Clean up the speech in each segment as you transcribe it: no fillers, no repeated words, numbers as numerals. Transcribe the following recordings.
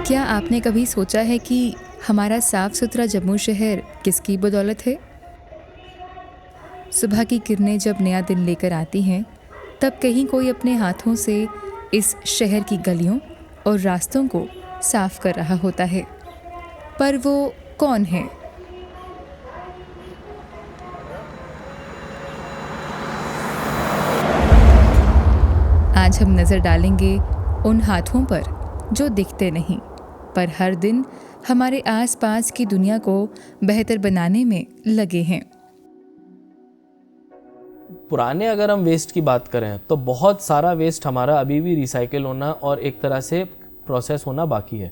क्या आपने कभी सोचा है कि हमारा साफ सुथरा जम्मू शहर किसकी बदौलत है? सुबह की किरणें जब नया दिन लेकर आती हैं, तब कहीं कोई अपने हाथों से इस शहर की गलियों और रास्तों को साफ कर रहा होता है। पर वो कौन है? आज हम नज़र डालेंगे उन हाथों पर जो दिखते नहीं, पर हर दिन हमारे आसपास की दुनिया को बेहतर बनाने में लगे हैं। पुराने अगर हम वेस्ट की बात करें तो बहुत सारा वेस्ट हमारा अभी भी रिसाइकिल होना और एक तरह से प्रोसेस होना बाकी है।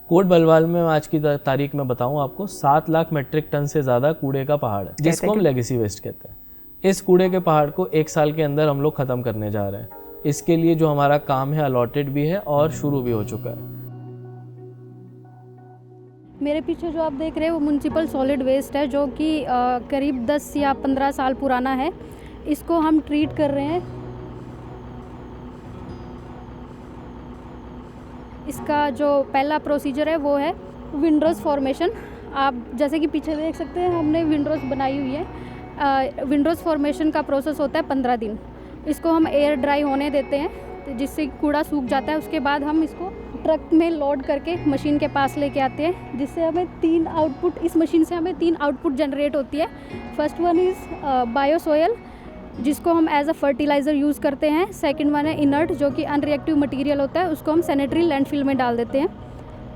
कोट बलवाल में आज की तारीख में बताऊं आपको 7 लाख मेट्रिक टन से ज़्यादा कूड़े का पहाड़ है, जिसको हम लेगेसी वेस्ट कहते हैं। इस कूड़े के पहाड़ को 1 साल के अंदर हम लोग ख़त्म करने जा रहे हैं। इसके लिए जो हमारा काम है अलॉटेड भी है और शुरू भी हो चुका है। मेरे पीछे जो आप देख रहे हैं वो म्युनिसिपल सॉलिड वेस्ट है, जो कि करीब 10 या 15 साल पुराना है। इसको हम ट्रीट कर रहे हैं। इसका जो पहला प्रोसीजर है वो है विंडोज़ फॉर्मेशन। आप जैसे कि पीछे देख सकते हैं हमने विंडोज़ बनाई हुई है। विंडोज़ फॉर्मेशन का प्रोसेस होता है 15 दिन। इसको हम एयर ड्राई होने देते हैं जिससे कूड़ा सूख जाता है। उसके बाद हम इसको ट्रक में लोड करके मशीन के पास लेके आते हैं, जिससे हमें 3 आउटपुट, इस मशीन से हमें 3 आउटपुट जनरेट होती है। फर्स्ट वन इज़ बायोसॉयल, जिसको हम एज अ फर्टिलाइज़र यूज़ करते हैं। सेकंड वन है इनर्ट, जो कि अनरिएक्टिव मटेरियल होता है, उसको हम सैनिटरी लैंडफिल में डाल देते हैं।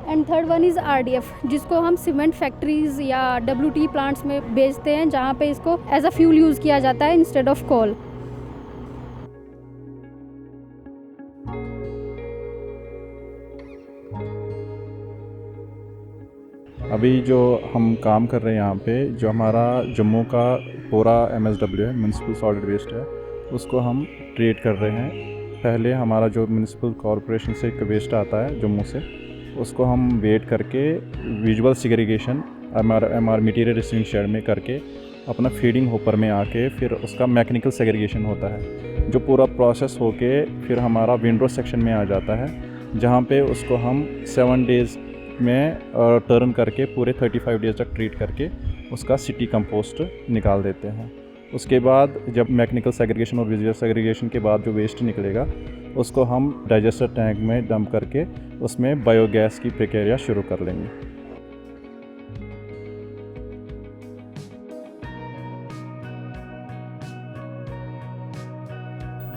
And third one is RDF, जिसको हम सीमेंट फैक्ट्रीज़ या WT प्लांट्स में बेचते हैं, जहाँ पे इसको एज अ फ्यूल यूज़ किया जाता है इंस्टेड ऑफ कोल। अभी जो हम काम कर रहे हैं यहाँ पे, जो हमारा जम्मू का पूरा MSW है, म्यूनसिपल सॉलिड वेस्ट है, उसको हम ट्रीट कर रहे हैं। पहले हमारा जो म्यूनसिपल कॉरपोरेशन से एक वेस्ट आता है जम्मू से, उसको हम वेट करके visual segregation MR material receiving shed में करके अपना फीडिंग होपर में आके फिर उसका मैकेनिकल सेग्रीगेशन होता है, जो पूरा प्रोसेस होके फिर हमारा विंडो सेक्शन में आ जाता है, जहाँ पे उसको हम 7 डेज़ में टर्न करके पूरे 35 डेज़ तक ट्रीट करके उसका सिटी कंपोस्ट निकाल देते हैं। उसके बाद जब मैकेनिकल सेग्रीगेशन और विजुअल सेग्रीगेशन के बाद जो वेस्ट निकलेगा, उसको हम डाइजेस्टर टैंक में डंप करके उसमें बायोगैस की प्रक्रिया शुरू कर लेंगे।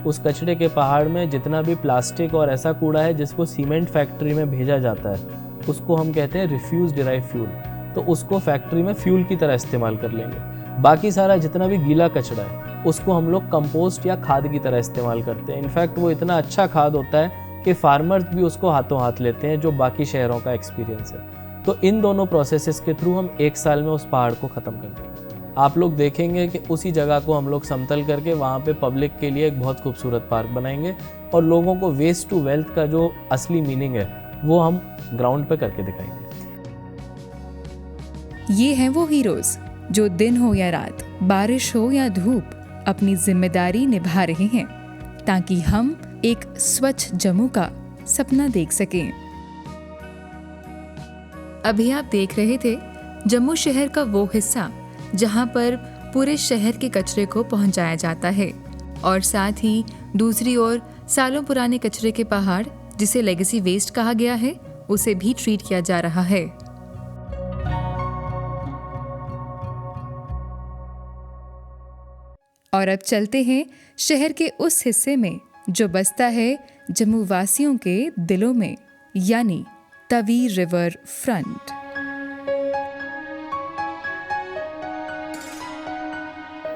उस कचरे के पहाड़ में जितना भी प्लास्टिक और ऐसा कूड़ा है जिसको सीमेंट फैक्ट्री में भेजा जाता है, उसको हम कहते हैं रिफ्यूज डिराइव फ्यूल। तो उसको फैक्ट्री में फ्यूल की तरह इस्तेमाल कर लेंगे। बाकी सारा जितना भी गीला कचरा है उसको हम लोग कंपोस्ट या खाद की तरह इस्तेमाल करते हैं। इनफैक्ट वो इतना अच्छा खाद होता है कि फार्मर्स भी उसको हाथों हाथ लेते हैं, जो बाकी शहरों का एक्सपीरियंस है। तो इन दोनों प्रोसेसेस के थ्रू हम 1 साल में उस पहाड़ को ख़त्म कर देंगे। आप लोग देखेंगे कि उसी जगह को हम लोग समतल करके वहाँ पे पब्लिक के लिए एक बहुत खूबसूरत पार्क बनाएंगे और लोगों को वेस्ट टू वेल्थ का जो असली मीनिंग है वो हम ग्राउंड पे करके दिखाएंगे। ये हैं वो हीरोज जो दिन हो या रात, बारिश हो या धूप, अपनी जिम्मेदारी निभा रहे हैं ताकि हम एक स्वच्छ जम्मू का सपना देख सकें। अभी आप देख रहे थे जम्मू शहर का वो हिस्सा जहां पर पूरे शहर के कचरे को पहुंचाया जाता है, और साथ ही दूसरी ओर सालों पुराने कचरे के पहाड़, जिसे लेगेसी वेस्ट कहा गया है, उसे भी ट्रीट किया जा रहा है। और अब चलते हैं शहर के उस हिस्से में जो बसता है जम्मू वासियों के दिलों में, यानी Tawi river front.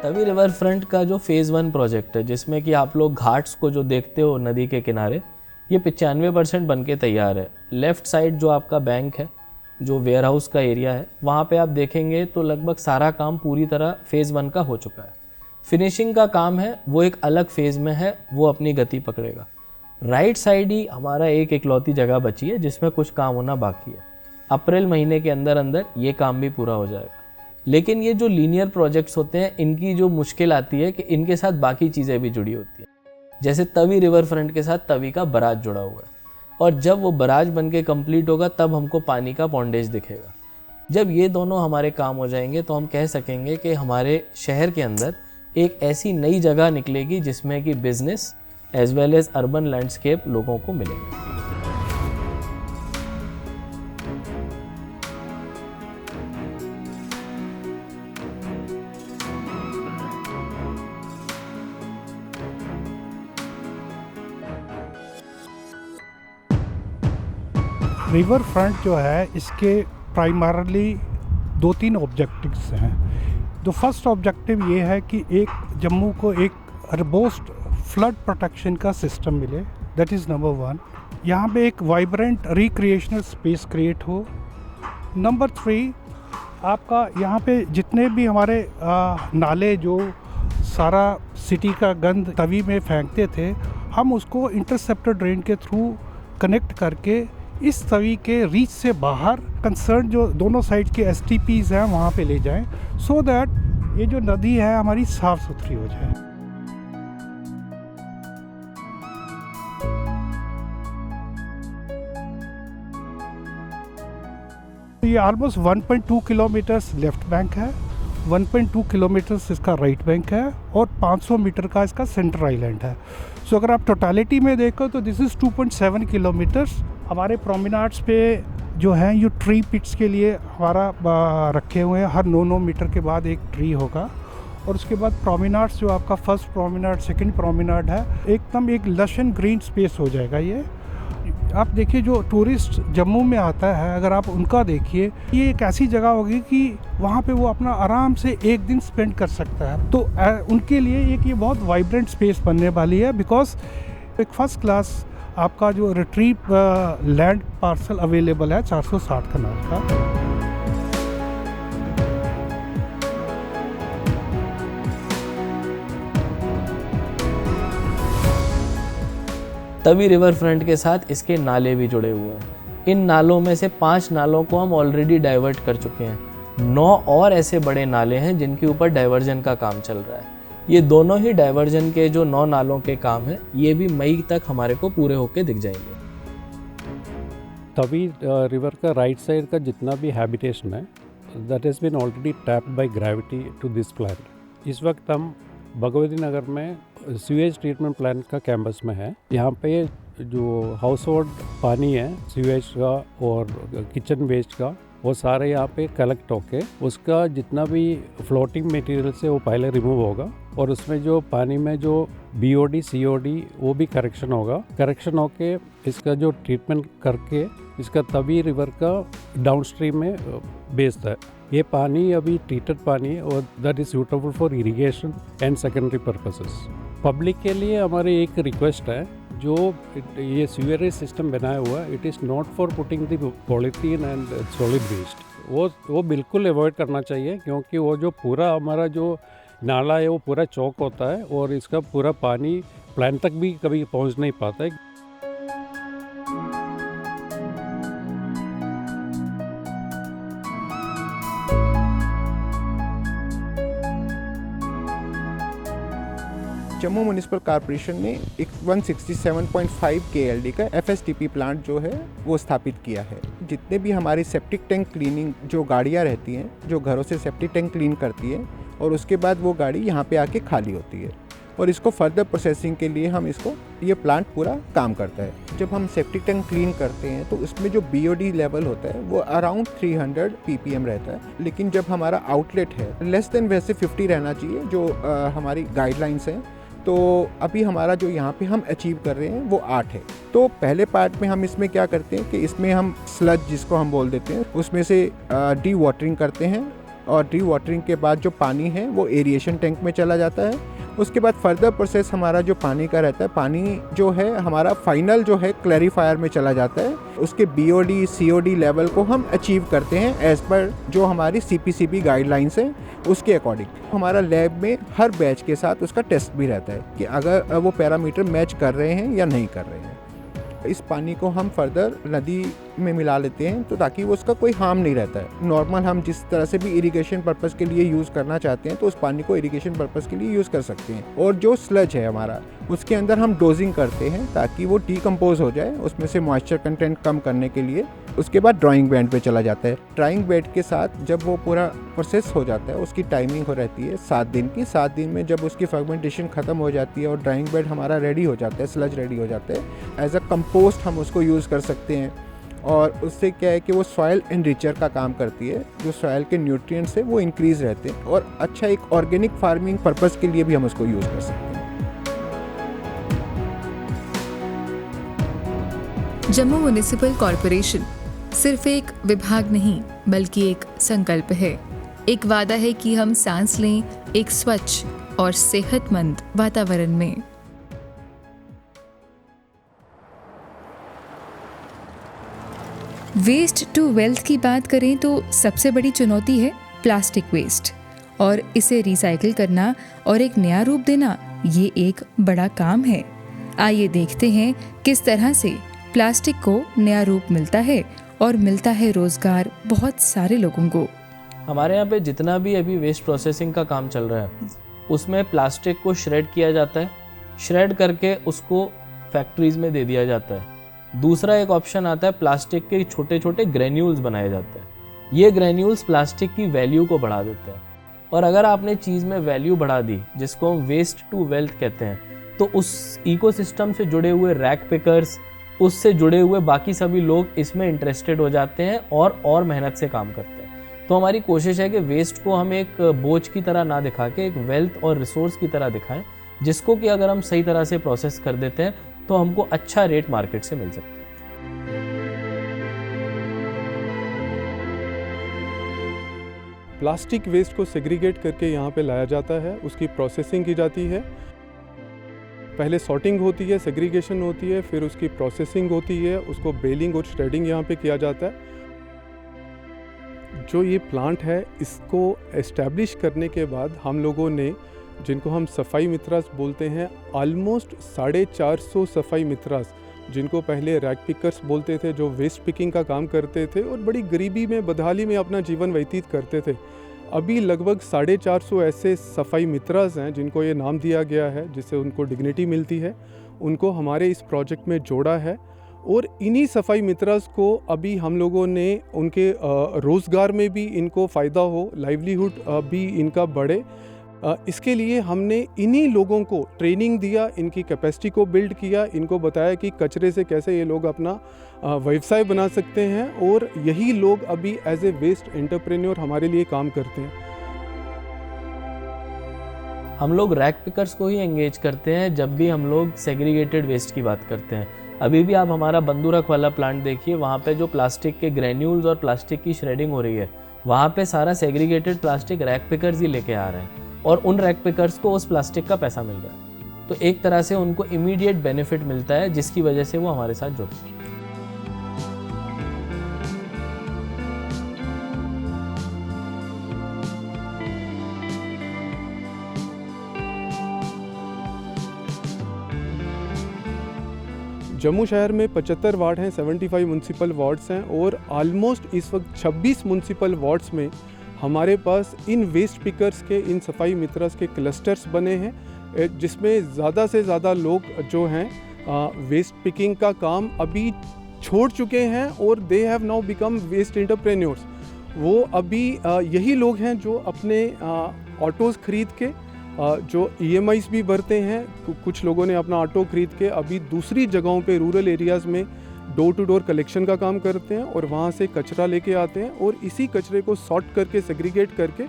Tawi river front का जो फेज़ 1 प्रोजेक्ट है, जिसमें कि आप लोग घाट्स को जो देखते हो नदी के किनारे, ये 95% बन के तैयार है। लेफ़्ट साइड जो आपका बैंक है, जो वेयर हाउस का एरिया है, वहाँ पे आप देखेंगे तो लगभग सारा काम पूरी तरह फेज़ 1 का हो चुका है। फिनिशिंग का काम है वो एक अलग फेज़ में है, वो अपनी गति पकड़ेगा। राइट साइड ही हमारा एक इकलौती जगह बची है जिसमें कुछ काम होना बाकी है। अप्रैल महीने के अंदर अंदर ये काम भी पूरा हो जाएगा। लेकिन ये जो लीनियर प्रोजेक्ट्स होते हैं, इनकी जो मुश्किल आती है कि इनके साथ बाकी चीज़ें भी जुड़ी होती हैं। जैसे तवी रिवर फ्रंट के साथ तवी का बारात जुड़ा हुआ है। और जब वो बराज बन के कंप्लीट होगा तब हमको पानी का पॉन्डेज दिखेगा। जब ये दोनों हमारे काम हो जाएंगे तो हम कह सकेंगे कि हमारे शहर के अंदर एक ऐसी नई जगह निकलेगी जिसमें कि business as well as urban landscape लोगों को मिलेंगे। रिवर फ्रंट जो है इसके प्राइमरली 2-3 ऑब्जेक्टिव्स हैं। द फर्स्ट ऑब्जेक्टिव ये है कि एक जम्मू को एक रोबस्ट फ्लड प्रोटेक्शन का सिस्टम मिले, दैट इज़ नंबर 1। यहाँ पे एक वाइब्रेंट रिक्रिएशनल स्पेस क्रिएट हो। नंबर 3, आपका यहाँ पे जितने भी हमारे नाले जो सारा सिटी का गंद तवी में फेंकते थे, हम उसको इंटरसेप्टर ड्रेन के थ्रू कनेक्ट करके इस तवी के रीच से बाहर कंसर्न जो दोनों साइड के STPs हैं वहाँ पे ले जाएं, सो दैट ये जो नदी है हमारी साफ़ सुथरी हो जाए। ये ऑलमोस्ट 1.2 किलोमीटर्स लेफ्ट बैंक है, 1.2 किलोमीटर्स इसका राइट बैंक है और 500 मीटर का इसका सेंटर आइलैंड है। सो अगर आप टोटालिटी में देखो तो दिस इज़ 2.7 किलोमीटर्स। हमारे प्रोमेनाड्स पे जो हैं ये ट्री पिट्स के लिए हमारा रखे हुए हैं, हर 9 मीटर के बाद एक ट्री होगा। और उसके बाद प्रोमेनाड्स जो आपका फर्स्ट प्रोमेनाड सेकंड प्रोमेनाड है, एकदम एक लश एंड ग्रीन स्पेस हो जाएगा। ये आप देखिए जो टूरिस्ट जम्मू में आता है, अगर आप उनका देखिए, ये एक ऐसी जगह होगी कि वहाँ पे वो अपना आराम से एक दिन स्पेंड कर सकता है। तो उनके लिए एक ये बहुत वाइब्रेंट स्पेस बनने वाली है, बिकॉज एक फर्स्ट क्लास आपका जो रिट्रीव लैंड पार्सल अवेलेबल है 460 कनाल का। तवी रिवर फ्रंट के साथ इसके नाले भी जुड़े हुए हैं। इन नालों में से 5 नालों को हम ऑलरेडी डाइवर्ट कर चुके हैं। 9 और ऐसे बड़े नाले हैं जिनके ऊपर डाइवर्जन का काम चल रहा है। ये दोनों ही डाइवर्जन के जो 9 नालों के काम हैं, ये भी मई तक हमारे को पूरे होके दिख जाएंगे। तवी रिवर का राइट साइड का जितना भी हैबिटेशन है, that has been already tapped by gravity to this plant. इस वक्त हम भगवती नगर में सीवेज ट्रीटमेंट प्लांट का कैंपस में है। यहाँ पे जो हाउस होल्ड पानी है सीवेज का और किचन वेस्ट का, वो सारे यहाँ पे कलेक्ट होके उसका जितना भी फ्लोटिंग मटेरियल से वो पहले रिमूव होगा और उसमें जो पानी में जो BOD COD वो भी करेक्शन होगा। करेक्शन होके इसका जो ट्रीटमेंट करके इसका तवी रिवर का डाउनस्ट्रीम में बेस्ड है। ये पानी अभी ट्रीटेड पानी है और that is suitable for irrigation and secondary purposes. Public के लिए हमारी एक रिक्वेस्ट है, जो ये सीवरेज सिस्टम बनाया हुआ है, it is not for putting the polythene and solid waste. वो बिल्कुल अवॉइड करना चाहिए, क्योंकि वो जो पूरा हमारा जो नाला है वो पूरा चौक होता है और इसका पूरा पानी प्लांट तक भी कभी पहुंच नहीं पाता है। जम्मू म्यूनिसिपल कॉर्पोरेशन ने एक 167.5 KLD का FSTP प्लांट जो है वो स्थापित किया है। जितने भी हमारी सेप्टिक टैंक क्लीनिंग जो गाड़ियाँ रहती हैं, जो घरों से सेप्टिक टैंक क्लीन करती है और उसके बाद वो गाड़ी यहाँ पे आके खाली होती है और इसको फर्दर प्रोसेसिंग के लिए हम इसको ये प्लांट पूरा काम करता है। जब हम सेप्टिक टैंक क्लीन करते हैं तो उसमें जो BOD लेवल होता है वो अराउंड 300 ppm रहता है, लेकिन जब हमारा आउटलेट है लेस देन वैसे 50 रहना चाहिए जो हमारी गाइडलाइंस हैं। तो अभी हमारा जो यहाँ पे हम अचीव कर रहे हैं वो 8 है। तो पहले पार्ट में हम इसमें क्या करते हैं कि इसमें हम स्लज जिसको हम बोल देते हैं उसमें से डी वाटरिंग करते हैं और डी वाटरिंग के बाद जो पानी है वो एरिएशन टैंक में चला जाता है। उसके बाद फर्दर प्रोसेस हमारा जो पानी का रहता है, पानी जो है हमारा फाइनल जो है क्लैरिफायर में चला जाता है। उसके BOD COD लेवल को हम अचीव करते हैं एज़ पर जो हमारी CPCB गाइडलाइंस हैं उसके अकॉर्डिंग। हमारा लैब में हर बैच के साथ उसका टेस्ट भी रहता है कि अगर वो पैरामीटर मैच कर रहे हैं या नहीं कर रहे हैं। इस पानी को हम फर्दर नदी में मिला लेते हैं, तो ताकि वो उसका कोई हार्म नहीं रहता है। नॉर्मल हम जिस तरह से भी इरिगेशन पर्पज़ के लिए यूज़ करना चाहते हैं तो उस पानी को इरिगेशन पर्पज़ के लिए यूज़ कर सकते हैं। और जो स्लज है हमारा, उसके अंदर हम डोजिंग करते हैं ताकि वो डीकम्पोज हो जाए, उसमें से मॉइस्चर कंटेंट कम करने के लिए। उसके बाद ड्राइंग बेड पे चला जाता है। ड्राइंग बेड के साथ जब वो पूरा प्रोसेस हो जाता है, उसकी टाइमिंग हो रहती है 7 दिन की। 7 दिन में जब उसकी फर्मेंटेशन ख़त्म हो जाती है और ड्राइंग बेड हमारा रेडी हो जाता है, स्लज रेडी हो जाता है, एज अ कंपोस्ट हम उसको यूज़ कर सकते हैं। और उससे क्या है कि वो सॉइल एनरिचर का काम करती है, जो सॉइल के न्यूट्रिएंट्स है वो इंक्रीज़ रहते हैं, और अच्छा एक ऑर्गेनिक फार्मिंग पर्पज़ के लिए भी हम उसको यूज़ कर सकते हैं। जम्मू म्युनिसिपल कॉरपोरेशन सिर्फ एक विभाग नहीं बल्कि एक संकल्प है। एक वादा है कि हम सांस लें एक स्वच्छ और सेहतमंद वातावरण में। वेस्ट टू वेल्थ की बात करें तो सबसे बड़ी चुनौती है प्लास्टिक वेस्ट, और इसे रिसाइकिल करना और एक नया रूप देना ये एक बड़ा काम है। आइए देखते हैं किस तरह से प्लास्टिक को नया रूप मिलता है और मिलता है रोजगार बहुत सारे लोगों को। हमारे यहाँ पे जितना भी अभी वेस्ट प्रोसेसिंग का काम चल रहा है उसमें प्लास्टिक को श्रेड किया जाता है, श्रेड करके उसको फैक्ट्रीज में दे दिया जाता है। दूसरा एक ऑप्शन आता है, प्लास्टिक के छोटे छोटे ग्रेन्यूल्स बनाए जाते हैं। ये ग्रेन्यूल्स प्लास्टिक की वैल्यू को बढ़ा देते हैं, और अगर आपने चीज़ में वैल्यू बढ़ा दी, जिसको हम वेस्ट टू वेल्थ कहते हैं, तो उस इकोसिस्टम से जुड़े हुए रैक पिकर्स, उससे जुड़े हुए बाकी सभी लोग इसमें इंटरेस्टेड हो जाते हैं और मेहनत से काम करते हैं। तो हमारी कोशिश है कि वेस्ट को हम एक बोझ की तरह ना दिखा के एक वेल्थ और रिसोर्स की तरह दिखाएं, जिसको कि अगर हम सही तरह से प्रोसेस कर देते हैं तो हमको अच्छा रेट मार्केट से मिल सकता है। प्लास्टिक वेस्ट को सेग्रीगेट करके यहाँ पे लाया जाता है, उसकी प्रोसेसिंग की जाती है। पहले सॉर्टिंग होती है, सेग्रीगेशन होती है, फिर उसकी प्रोसेसिंग होती है, उसको बेलिंग और श्रेडिंग यहाँ पे किया जाता है। जो ये प्लांट है, इसको एस्टैब्लिश करने के बाद हम लोगों ने, जिनको हम सफाई मित्रास बोलते हैं, ऑलमोस्ट 450 सफाई मित्रास, जिनको पहले रैक पिकर्स बोलते थे, जो वेस्ट पिकिंग का काम करते थे और बड़ी गरीबी में, बदहाली में अपना जीवन व्यतीत करते थे, अभी लगभग 450 ऐसे सफाई मित्रास हैं जिनको ये नाम दिया गया है, जिससे उनको डिग्निटी मिलती है। उनको हमारे इस प्रोजेक्ट में जोड़ा है, और इन्हीं सफाई मित्रास को अभी हम लोगों ने उनके रोज़गार में भी इनको फ़ायदा हो, लाइवलीहुड भी इनका बढ़े, इसके लिए हमने इन्हीं लोगों को ट्रेनिंग दिया, इनकी कैपेसिटी को बिल्ड किया, इनको बताया कि कचरे से कैसे ये लोग अपना व्यवसाय बना सकते हैं, और यही लोग अभी एज ए वेस्ट एंटरप्रेन्योर हमारे लिए काम करते हैं। हम लोग रैक पिकर्स को ही एंगेज करते हैं जब भी हम लोग सेग्रीगेटेड वेस्ट की बात करते हैं। अभी भी आप हमारा बंदूरख वाला प्लांट देखिए, वहाँ पे जो प्लास्टिक के ग्रेन्यूल्स और प्लास्टिक की श्रेडिंग हो रही है, वहाँ पे सारा सेग्रीगेटेड प्लास्टिक रैक पिकर्स ही लेके आ रहे हैं, और उन रैक पिकर्स को उस प्लास्टिक का पैसा मिल रहा है। तो एक तरह से उनको इमीडिएट बेनिफिट मिलता है, जिसकी वजह से वो हमारे साथ जुड़ते हैं। जम्मू शहर में 75 वार्ड हैं, 75 म्यूनसिपल वार्ड्स हैं, और ऑलमोस्ट इस वक्त 26 म्यूनसिपल वार्ड्स में हमारे पास इन वेस्ट पिकर्स के, इन सफाई मित्रास के क्लस्टर्स बने हैं, जिसमें ज़्यादा से ज़्यादा लोग जो हैं वेस्ट पिकिंग का काम अभी छोड़ चुके हैं, और they have now become waste entrepreneurs. वो अभी यही लोग हैं जो अपने ऑटोज़ खरीद के, जो EMIs भी भरते हैं, कुछ लोगों ने अपना ऑटो खरीद के अभी दूसरी जगहों पे, रूरल एरियाज़ में डोर टू डोर कलेक्शन का काम करते हैं, और वहाँ से कचरा लेके आते हैं, और इसी कचरे को सॉर्ट करके, सेग्रीगेट करके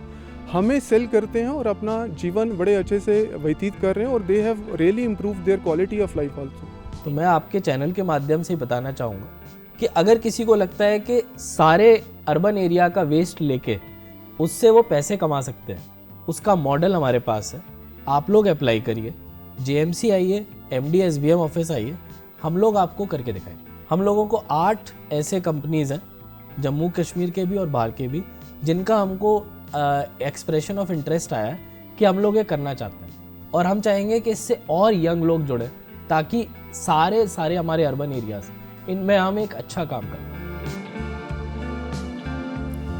हमें सेल करते हैं, और अपना जीवन बड़े अच्छे से व्यतीत कर रहे हैं, और they have really improve their quality of life also. तो मैं आपके चैनल के माध्यम से बताना चाहूँगा कि अगर किसी को लगता है कि सारे अर्बन एरिया का वेस्ट लेके उससे वो पैसे कमा सकते हैं, उसका मॉडल हमारे पास है। आप लोग अप्लाई करिए, JMC आइए, MD SBM ऑफिस आइए, हम लोग आपको करके दिखाएंगे। हम लोगों को 8 ऐसे कंपनीज़ हैं, जम्मू कश्मीर के भी और बाहर के भी, जिनका हमको एक्सप्रेशन ऑफ इंटरेस्ट आया है कि हम लोग ये करना चाहते हैं, और हम चाहेंगे कि इससे और यंग लोग जुड़े, ताकि सारे हमारे अर्बन एरियाज इनमें हम एक अच्छा काम करें।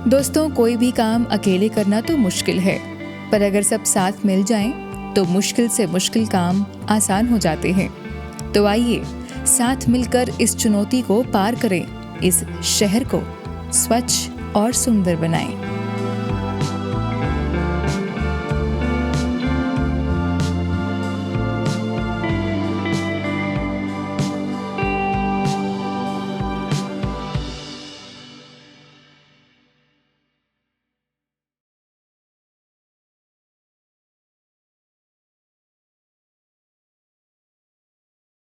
दोस्तों, कोई भी काम अकेले करना तो मुश्किल है, पर अगर सब साथ मिल जाएं तो मुश्किल से मुश्किल काम आसान हो जाते हैं। तो आइए साथ मिलकर इस चुनौती को पार करें, इस शहर को स्वच्छ और सुंदर बनाएं।